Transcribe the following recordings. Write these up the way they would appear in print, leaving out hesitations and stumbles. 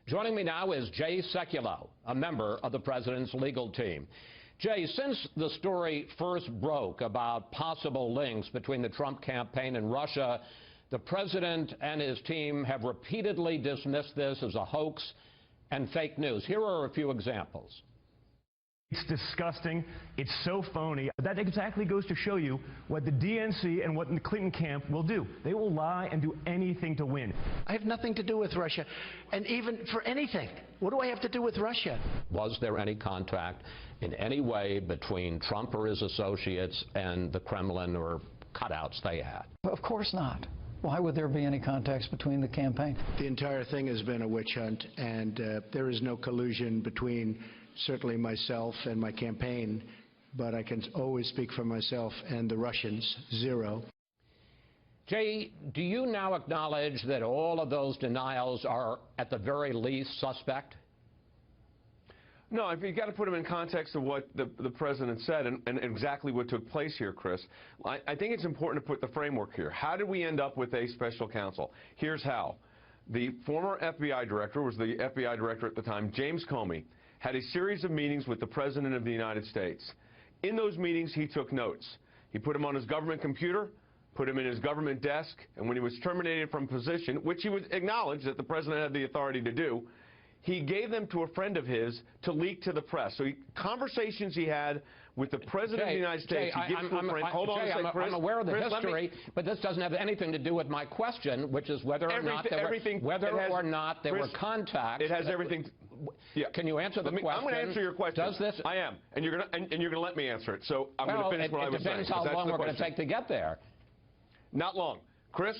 Joining me now is Jay Sekulow, a member of the president's legal team. Jay, since the story first broke about possible links between the Trump campaign and Russia, the president and his team have repeatedly dismissed this as a hoax and fake news. Here are a few examples. It's disgusting. It's so phony. That exactly goes to show you what the DNC and what the Clinton camp will do. They will lie and do anything to win. I have nothing to do with Russia, and even for anything. What do I have to do with Russia? Was there any contact in any way between Trump or his associates and the Kremlin or cutouts they had? Of course not. Why would there be any contacts between the campaign? The entire thing has been a witch hunt, and there is no collusion between certainly myself and my campaign, but I can always speak for myself and the Russians. Zero. Jay, do you now acknowledge that all of those denials are at the very least suspect? No, you've got to put them in context of what the president said and exactly what took place here, Chris. I think it's important to put the framework here. How did we end up with a special counsel? Here's how. The former FBI director, was the FBI director at the time, James Comey, had a series of meetings with the President of the United States. In those meetings, he took notes. He put them on his government computer, put them in his government desk, and when he was terminated from position, which he would acknowledge that the President had the authority to do, he gave them to a friend of his to leak to the press. So conversations he had with the President of the United States. I'm aware of the history, but this doesn't have anything to do with my question, which is whether or not there were contacts. It has everything. Yeah. Can you answer the question? I'm going to answer your question. Does this? I am, and you're going to let me answer it. So I'm going to finish what I was saying. It depends how long we're going to take to get there. Not long, Chris.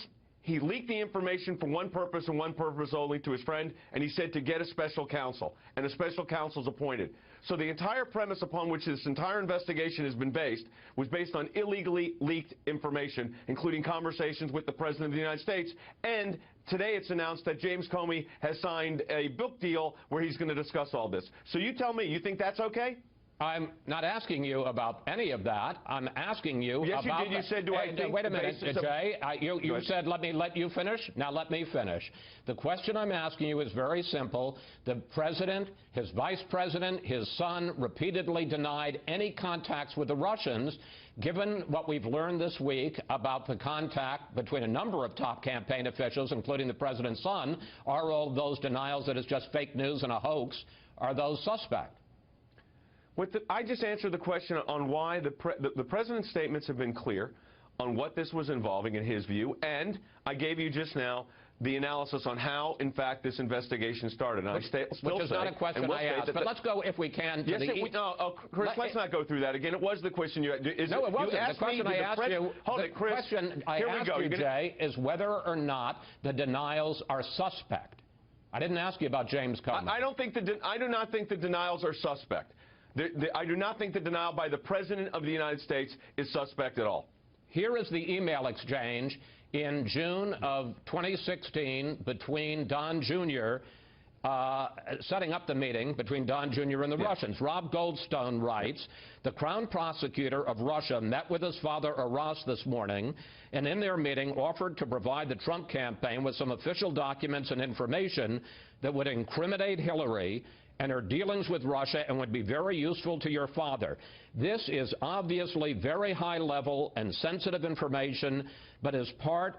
He leaked the information for one purpose and one purpose only to his friend, and he said to get a special counsel, and a special counsel is appointed. So the entire premise upon which this entire investigation has been based was based on illegally leaked information, including conversations with the President of the United States. And today it's announced that James Comey has signed a book deal where he's going to discuss all this. So you tell me, you think that's okay? I'm not asking you about any of that. I'm asking you about... Yes, you did. You said, do I think... Wait a minute, Jay. You said, let you finish. Now let me finish. The question I'm asking you is very simple. The president, his vice president, his son repeatedly denied any contacts with the Russians. Given what we've learned this week about the contact between a number of top campaign officials, including the president's son, are all those denials that it's just fake news and a hoax, are those suspect? I just answered the question on why the president's statements have been clear on what this was involving in his view, and I gave you just now the analysis on how, in fact, this investigation started. Which is not a question I asked, but let's go, if we can, to Chris, let's not go through that again. It was the question you had. No, it wasn't. The question I asked you, Jay, is whether or not the denials are suspect. I didn't ask you about James Comey. I do not think the denials are suspect. I do not think the denial by the President of the United States is suspect at all. Here is the email exchange in June of 2016 between Don Jr., setting up the meeting between Don Jr. and the Russians. Rob Goldstone writes, the Crown Prosecutor of Russia met with his father, Aras, this morning, and in their meeting offered to provide the Trump campaign with some official documents and information that would incriminate Hillary and her dealings with Russia and would be very useful to your father. This is obviously very high-level and sensitive information, but is part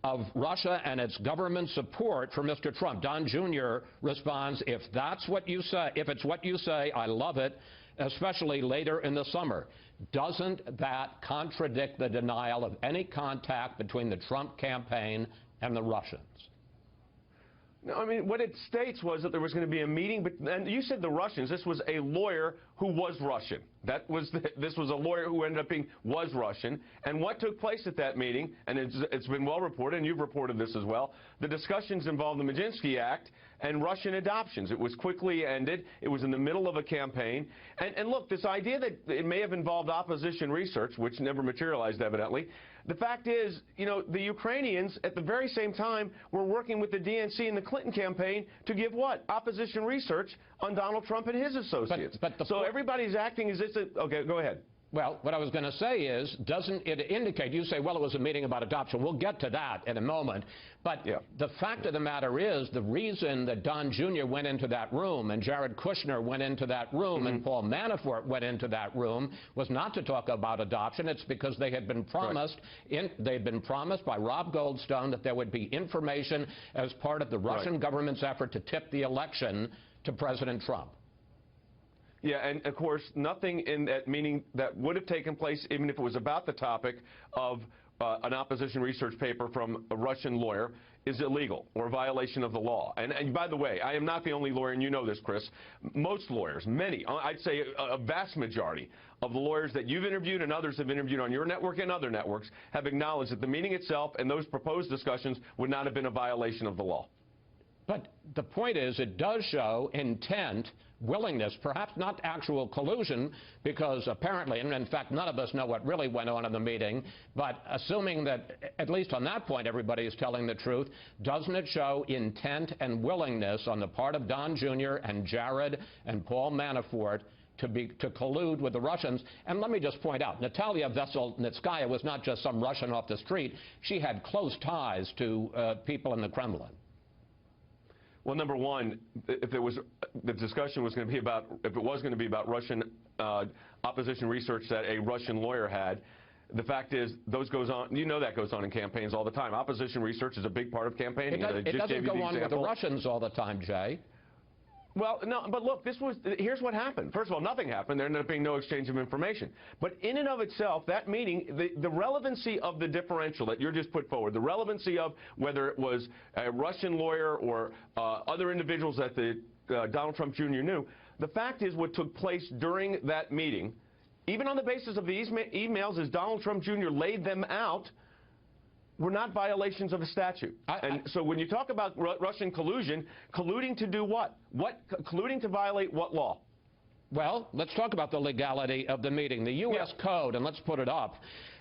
of Russia and its government support for Mr. Trump. Don Jr. responds, if that's what you say, if it's what you say, I love it, especially later in the summer. Doesn't that contradict the denial of any contact between the Trump campaign and the Russians? No, I mean, what it states was that there was going to be a meeting, and you said the Russians. This was a lawyer who was Russian. This was a lawyer who ended up was Russian. And what took place at that meeting, and it's been well reported, and you've reported this as well, the discussions involved the Magnitsky Act and Russian adoptions. It was quickly ended. It was in the middle of a campaign. And look, this idea that it may have involved opposition research, which never materialized evidently, the fact is, you know, the Ukrainians at the very same time were working with the DNC and the Clinton campaign to give what? Opposition research on Donald Trump and his associates. So everybody's acting as if okay, go ahead. Well, what I was going to say is, doesn't it indicate, you say, well, it was a meeting about adoption. We'll get to that in a moment. But the fact of the matter is, the reason that Don Jr. went into that room and Jared Kushner went into that room and Paul Manafort went into that room was not to talk about adoption. It's because they had been promised, they'd been promised by Rob Goldstone that there would be information as part of the Russian government's effort to tip the election to President Trump. Yeah, and of course, nothing in that meeting that would have taken place, even if it was about the topic of an opposition research paper from a Russian lawyer, is illegal or a violation of the law. And by the way, I am not the only lawyer, and you know this, Chris. Most lawyers, many, I'd say a vast majority of the lawyers that you've interviewed and others have interviewed on your network and other networks have acknowledged that the meeting itself and those proposed discussions would not have been a violation of the law. But the point is, it does show intent, willingness, perhaps not actual collusion, because apparently, and in fact, none of us know what really went on in the meeting, but assuming that, at least on that point, everybody is telling the truth, doesn't it show intent and willingness on the part of Don Jr. and Jared and Paul Manafort to collude with the Russians? And let me just point out, Natalia Veselnitskaya was not just some Russian off the street. She had close ties to people in the Kremlin. Well, number one, if there was, the discussion was going to be about, if it was going to be about Russian opposition research that a Russian lawyer had, the fact is, those goes on, you know that goes on in campaigns all the time. Opposition research is a big part of campaigning. It doesn't go on with the Russians all the time, Jay. Well, no, but look, here's what happened. First of all, nothing happened. There ended up being no exchange of information. But in and of itself, that meeting, the relevancy of the differential that you're just put forward, the relevancy of whether it was a Russian lawyer or other individuals that Donald Trump Jr. knew, the fact is what took place during that meeting, even on the basis of these emails as Donald Trump Jr. laid them out, were not violations of a statute. And so when you talk about Russian collusion, colluding to do what? Colluding to violate what law? Well, let's talk about the legality of the meeting. The U.S. Code, and let's put it up,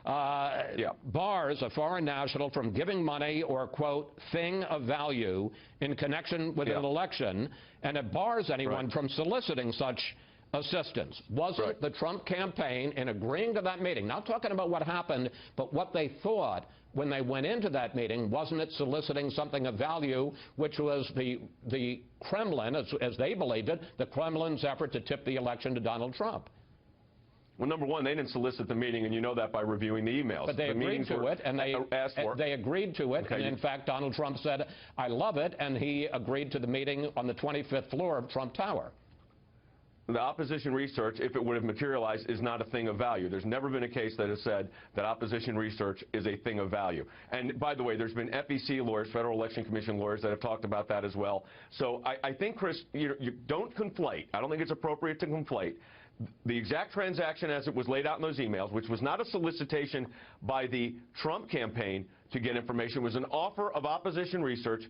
bars a foreign national from giving money or, quote, thing of value in connection with an election, and it bars anyone from soliciting such assistance. Wasn't the Trump campaign, in agreeing to that meeting, not talking about what happened, but what they thought when they went into that meeting, wasn't it soliciting something of value, which was the Kremlin, as they believed it, the Kremlin's effort to tip the election to Donald Trump? Well, number one, they didn't solicit the meeting, and you know that by reviewing the emails. But they agreed to it, and they agreed to it, and in fact, Donald Trump said, I love it, and he agreed to the meeting on the 25th floor of Trump Tower. The opposition research, if it would have materialized, is not a thing of value. There's never been a case that has said that opposition research is a thing of value. And by the way, there's been FEC lawyers, Federal Election Commission lawyers, that have talked about that as well. So I think, Chris, you don't conflate. I don't think it's appropriate to conflate the exact transaction as it was laid out in those emails, which was not a solicitation by the Trump campaign to get information. It was an offer of opposition research.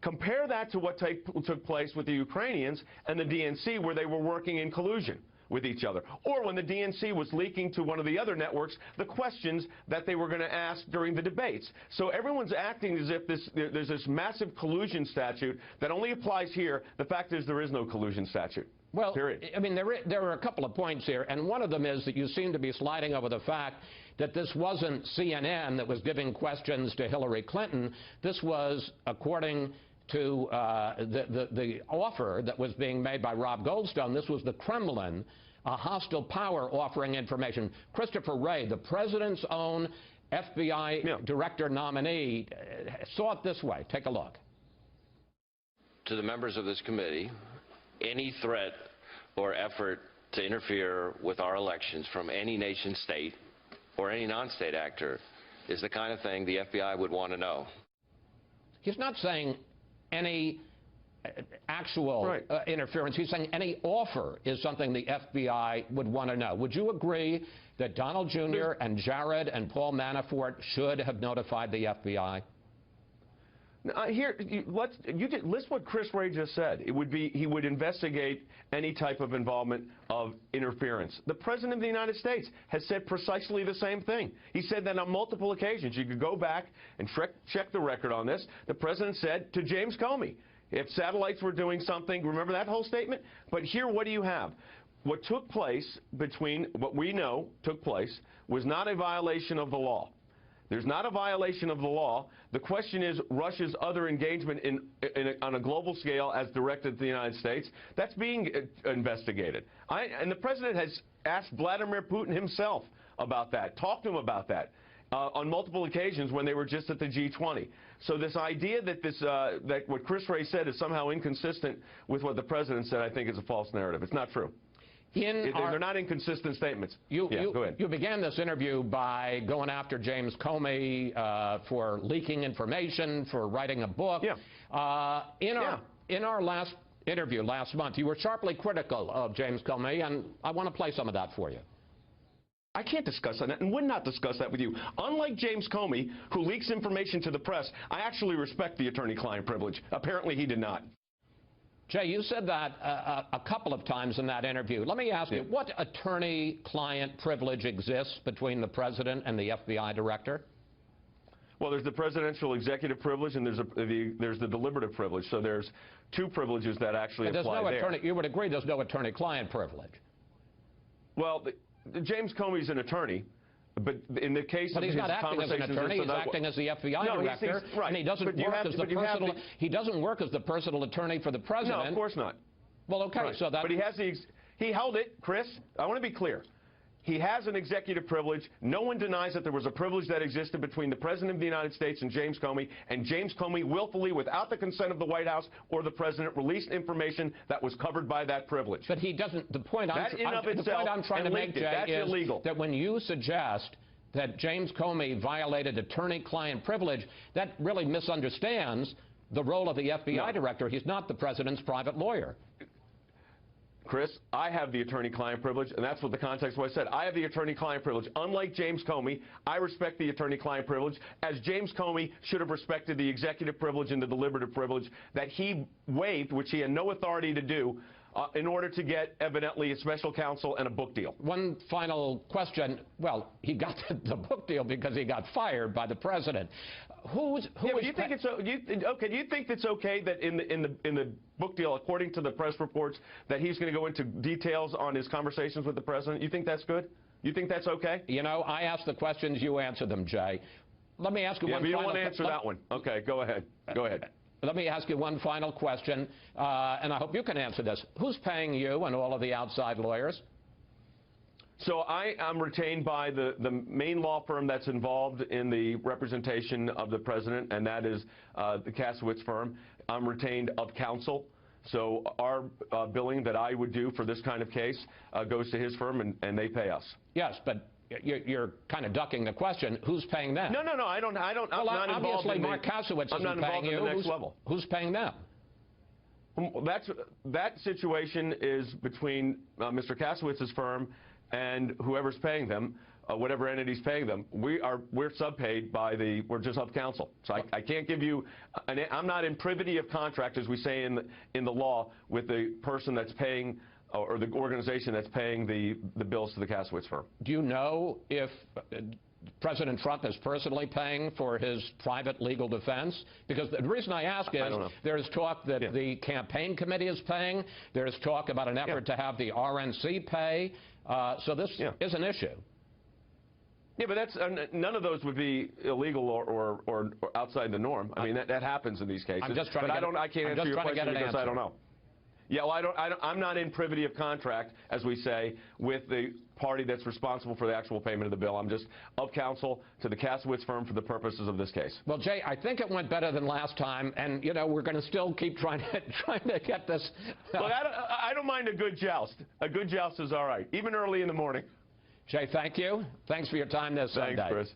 Compare that to what took place with the Ukrainians and the DNC, where they were working in collusion with each other. Or when the DNC was leaking to one of the other networks the questions that they were going to ask during the debates. So everyone's acting as if there's this massive collusion statute that only applies here. The fact is there is no collusion statute. Well, period. I mean, there are a couple of points here, and one of them is that you seem to be sliding over the fact that this wasn't CNN that was giving questions to Hillary Clinton. This was, according to the offer that was being made by Rob Goldstone, this was the Kremlin, a hostile power, offering information. Christopher Wray, the president's own FBI director nominee, saw it this way. Take a look. To the members of this committee, any threat or effort to interfere with our elections from any nation state or any non-state actor is the kind of thing the FBI would want to know. He's not saying any actual interference. He's saying any offer is something the FBI would want to know. Would you agree that Donald Jr. and Jared and Paul Manafort should have notified the FBI? Here, list what Chris Wray just said. It would be he would investigate any type of involvement of interference. The President of the United States has said precisely the same thing. He said that on multiple occasions. You could go back and check the record on this. The President said to James Comey, if satellites were doing something, remember that whole statement? But here, what do you have? what took place between what we know took place was not a violation of the law. There's not a violation of the law. The question is Russia's other engagement on a global scale as directed to the United States. That's being investigated. And the president has asked Vladimir Putin himself about that, talked to him about that on multiple occasions when they were just at the G20. So this idea that that what Chris Wray said is somehow inconsistent with what the president said, I think is a false narrative. It's not true. They're not inconsistent statements. Go ahead. You began this interview by going after James Comey for leaking information, for writing a book. Yeah. In our last interview last month, you were sharply critical of James Comey, and I want to play some of that for you. I can't discuss that and would not discuss that with you. Unlike James Comey, who leaks information to the press, I actually respect the attorney-client privilege. Apparently he did not. Jay, you said that a couple of times in that interview. Let me ask you, what attorney-client privilege exists between the president and the FBI director? Well, there's the presidential executive privilege and there's the deliberative privilege. So there's two privileges that actually apply there. You would agree there's no attorney-client privilege? Well, James Comey's an attorney. But in the case of his conversations, he's not acting as an attorney. He's acting as the FBI director, right. And he doesn't work as the personal. He doesn't work as the personal attorney for the president. No, of course not. Well, okay, right. so that. But he held it, Chris. I want to be clear. He has an executive privilege. No one denies that there was a privilege that existed between the President of the United States and James Comey willfully, without the consent of the White House or the President, released information that was covered by that privilege. But he doesn't. The point I'm trying to make, Jay, is illegal. That when you suggest that James Comey violated attorney-client privilege, that really misunderstands the role of the FBI director. He's not the President's private lawyer. Chris, I have the attorney-client privilege, and that's what the context was said. I have the attorney-client privilege. Unlike James Comey, I respect the attorney-client privilege, as James Comey should have respected the executive privilege and the deliberative privilege that he waived, which he had no authority to do, in order to get, evidently, a special counsel and a book deal. One final question. Well, he got the book deal because he got fired by the president. Do you think it's okay that in the book deal, according to the press reports, that he's going to go into details on his conversations with the president? You think that's good? You think that's okay? You know, I ask the questions, you answer them, Jay. Let me ask you one final question. You don't want to answer that one. Okay, go ahead. Go ahead. Let me ask you one final question, and I hope you can answer this. Who's paying you and all of the outside lawyers? So I'm retained by the main law firm that's involved in the representation of the president, and that is the Kasowitz firm. I'm retained of counsel. So our billing that I would do for this kind of case goes to his firm, and they pay us. Yes, but you're kind of ducking the question. Who's paying them? No, I don't. Well, obviously, Mark Kasowitz isn't paying you. I'm not involved in the next level. Who's paying them? That situation is between Mr. Kasowitz's firm and whoever's paying them, whatever entity's paying them. We're subpaid by we're just of counsel. So I can't give you. I'm not in privity of contract, as we say in the law, with the person that's paying, or the organization that's paying the bills to the Kasowitz firm. Do you know if President Trump is personally paying for his private legal defense? Because the reason I ask is there's talk that the campaign committee is paying. There's talk about an effort to have the RNC pay. So this is an issue. Yeah, but that's none of those would be illegal or outside the norm. I mean, that happens in these cases. I'm just trying I can't answer your question because I don't know. Yeah, well, I'm not in privity of contract, as we say, with the party that's responsible for the actual payment of the bill. I'm just of counsel to the Kasowitz firm for the purposes of this case. Well, Jay, I think it went better than last time, and we're going to still keep trying to get this. Look, I don't mind a good joust. A good joust is all right, even early in the morning. Jay, thank you. Thanks for your time this Sunday. Thanks, Chris.